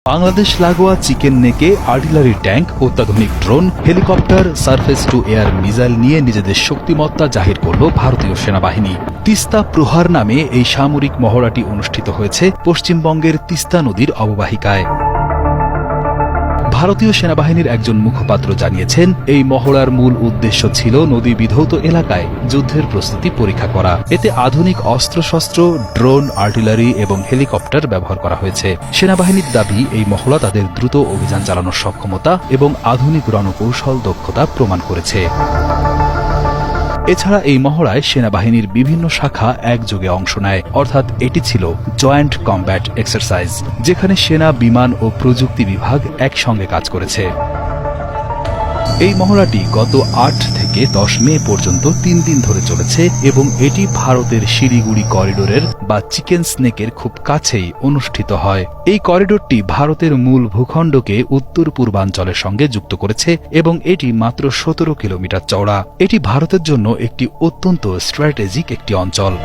বাংলাদেশ লাগোয়া চিকেন নেকে artillery tank, অত্যাধুনিক drone, helicopter, surface two air missile নিয়ে নিজেদের শক্তিমত্তা জাহির করল ভারতীয় সেনাবাহিনী। তিস্তা প্রহার নামে এই সামরিক মহড়াটি অনুষ্ঠিত হয়েছে পশ্চিমবঙ্গের তিস্তা নদীর অববাহিকায়। ভারতীয় সেনাবাহিনীর একজন মুখপাত্র জানিয়েছেন, এই মহড়ার মূল উদ্দেশ্য ছিল নদী বিধৌত এলাকায় যুদ্ধের প্রস্তুতি পরীক্ষা করা। এতে আধুনিক অস্ত্রশস্ত্র, ড্রোন, আর্টিলারি এবং হেলিকপ্টার ব্যবহার করা হয়েছে। সেনাবাহিনীর দাবি, এই মহড়া তাদের দ্রুত অভিযান চালানোর সক্ষমতা এবং আধুনিক রণকৌশল দক্ষতা প্রমাণ করেছে। এছাড়া এই মহড়ায় সেনাবাহিনীর বিভিন্ন শাখা একযোগে অংশ নেয়, অর্থাৎ এটি ছিল জয়েন্ট কমব্যাট এক্সারসাইজ, যেখানে সেনা, বিমান ও প্রযুক্তি বিভাগ একসঙ্গে কাজ করেছে। এই মহড়াটি গত ৮ থেকে ১০ মে পর্যন্ত ৩ দিন ধরে চলেছে এবং এটি ভারতের শিলিগুড়ি করিডোরের বা চিকেন স্নেকের খুব কাছেই অনুষ্ঠিত হয়। এই করিডোরটি ভারতের মূল ভূখণ্ডকে উত্তর পূর্বাঞ্চলের সঙ্গে যুক্ত করেছে এবং এটি মাত্র ১৭ কিলোমিটার চওড়া। এটি ভারতের জন্য একটি অত্যন্ত স্ট্র্যাটেজিক একটি অঞ্চল।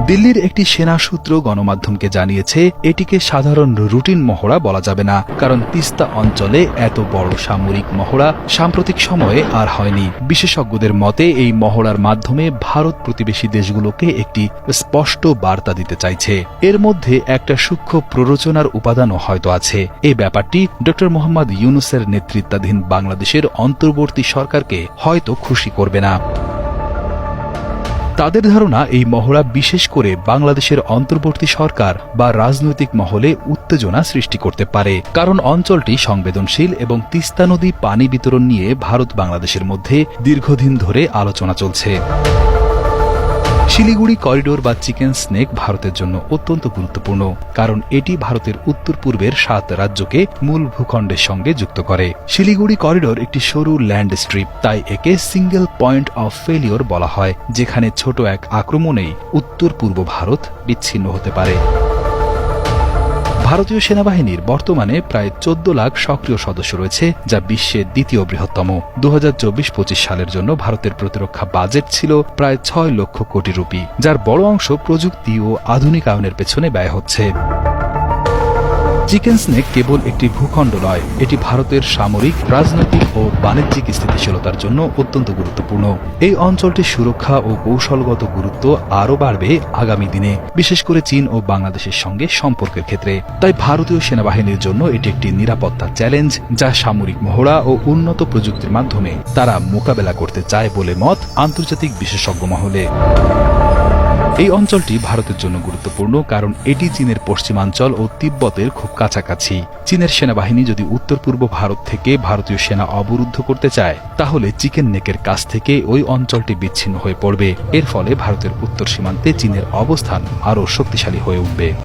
দিল্লির একটি সেনা সূত্র গণমাধ্যমকে জানিয়েছে, এটিকে সাধারণ রুটিন মহড়া বলা যাবে না, কারণ তিস্তা অঞ্চলে এত বড় সামরিক মহড়া সাম্প্রতিক সময়ে আর হয়নি। বিশেষজ্ঞদের মতে, এই মহড়ার মাধ্যমে ভারত প্রতিবেশী দেশগুলোকে একটি স্পষ্ট বার্তা দিতে চাইছে। এর মধ্যে একটা সূক্ষ্ম প্ররোচনার উপাদানও হয়তো আছে। এই ব্যাপারটি ড মোহাম্মদ ইউনূসের নেতৃত্বাধীন বাংলাদেশের অন্তর্বর্তী সরকারকে হয়তো খুশি করবে না। তাদের ধারণা, এই মহড়া বিশেষ করে বাংলাদেশের অন্তর্বর্তী সরকার বা রাজনৈতিক মহলে উত্তেজনা সৃষ্টি করতে পারে, কারণ অঞ্চলটি সংবেদনশীল এবং তিস্তা নদী পানি বিতরণ নিয়ে ভারত বাংলাদেশের মধ্যে দীর্ঘদিন ধরে আলোচনা চলছে। শিলিগুড়ি করিডোর বা চিকেন স্নেক ভারতের জন্য অত্যন্ত গুরুত্বপূর্ণ, কারণ এটি ভারতের উত্তর পূর্বের ৭ রাজ্যকে মূল ভূখণ্ডের সঙ্গে যুক্ত করে। শিলিগুড়ি করিডোর একটি সরু ল্যান্ড স্ট্রিপ, তাই একে সিঙ্গেল পয়েন্ট অফ ফেলিওর বলা হয়, যেখানে ছোট এক আক্রমণেই উত্তর পূর্ব ভারত বিচ্ছিন্ন হতে পারে। ভারতীয় সেনাবাহিনীর বর্তমানে প্রায় ১৪ লাখ সক্রিয় সদস্য রয়েছে, যা বিশ্বের দ্বিতীয় বৃহত্তম। ২০২৪-২৫ সালের জন্য ভারতের প্রতিরক্ষা বাজেট ছিল প্রায় ৬ লক্ষ কোটি রুপি, যার বড় অংশ প্রযুক্তি ও আধুনিকায়নের পেছনে ব্যয় হচ্ছে। চিকেন স্নেক কেবল একটি ভূখণ্ড নয়, এটি ভারতের সামরিক, রাজনৈতিক ও বাণিজ্যিক স্থিতিশীলতার জন্য অত্যন্ত গুরুত্বপূর্ণ। এই অঞ্চলটির সুরক্ষা ও কৌশলগত গুরুত্ব আরও বাড়বে আগামী দিনে, বিশেষ করে চীন ও বাংলাদেশের সঙ্গে সম্পর্কের ক্ষেত্রে। তাই ভারতীয় সেনাবাহিনীর জন্য এটি একটি নিরাপত্তা চ্যালেঞ্জ, যা সামরিক মহড়া ও উন্নত প্রযুক্তির মাধ্যমে তারা মোকাবেলা করতে চায় বলে মত আন্তর্জাতিক বিশেষজ্ঞ মহলে। এই অঞ্চলটি ভারতের জন্য গুরুত্বপূর্ণ, কারণ এটি চীনের পশ্চিমাঞ্চল ও তিব্বতের খুব কাছাকাছি। চীনের সেনাবাহিনী যদি উত্তর পূর্ব ভারত থেকে ভারতীয় সেনা অবরুদ্ধ করতে চায়, তাহলে চিকেন নেকের কাছ থেকে ওই অঞ্চলটি বিচ্ছিন্ন হয়ে পড়বে। এর ফলে ভারতের উত্তর সীমান্তে চীনের অবস্থান আরও শক্তিশালী হয়ে উঠবে।